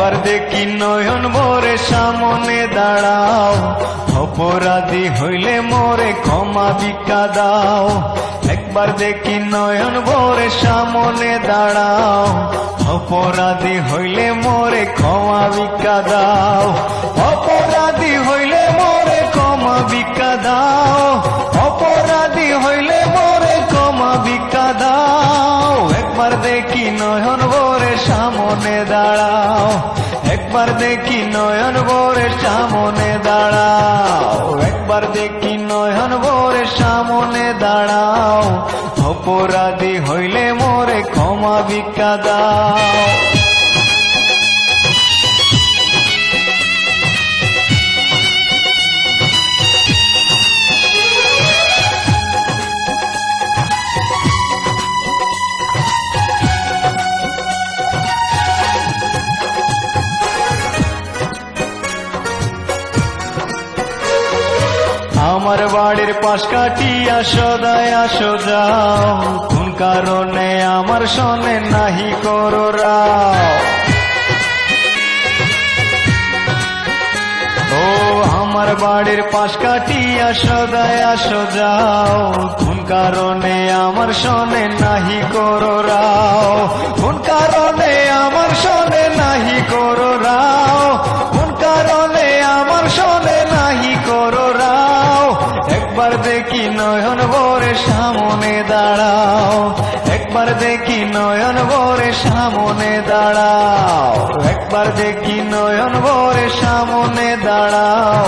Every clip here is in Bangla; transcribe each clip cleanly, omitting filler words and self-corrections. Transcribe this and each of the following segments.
একবার দেখি নয়ন ভরে সামনে দাঁড়াও, অপরাধী হইলে মোরে ক্ষমা ভিক্ষা দাও। একবার দেখি নয়ন ভরে সামনে দাঁড়াও, অপরাধী হইলে মোরে ক্ষমা ভিক্ষা দাও। অপরাধী হইলে মোরে ক্ষমা ভিক্ষা দাও, অপরাধী হইলে মোরে ক্ষমা ভিক্ষা দাও। একবার দেখি নয়ন ভরে সামনে দাঁড়াও, একবার দেখি নয়ন ভরে সামনে দাঁড়াও, একবার দেখি নয়ন ভরে সামনে দাঁড়াও, অপরাধী হইলে মোরে ক্ষমা ভিক্ষা দাও। আমার বাড়ির পাশ কাটিয়া সদায় আসো যাও, কোন কারণে আমার সনে নাহি করো রাও। ও আমার বাড়ির পাশ কাটিয়া সদায় আসো যাও, কোন কারণে আমার সনে নাহি করো রাও। কোন কারণে আমার সনে নাহি করো রাও, কোন কারণে আমার সনে নাহি করো রাও। একবার দেখি নয়ন ভরে সামনে দাঁড়াও, একবার দেখি নয়ন ভরে সামনে দাঁড়াও, একবার দেখি নয়ন ভরে সামনে দাঁড়াও,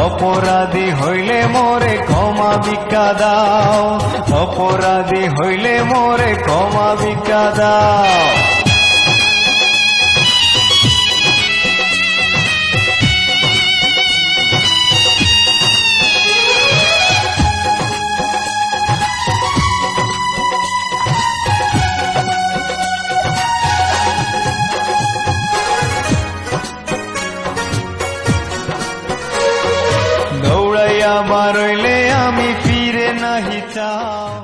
অপরাধী হইলে মোরে ক্ষমা ভিক্ষা দাও, অপরাধী হইলে মোরে ক্ষমা ভিক্ষা দাও। দৌড়াইয়া বারইলে আমি ফিরে নাহি চাও।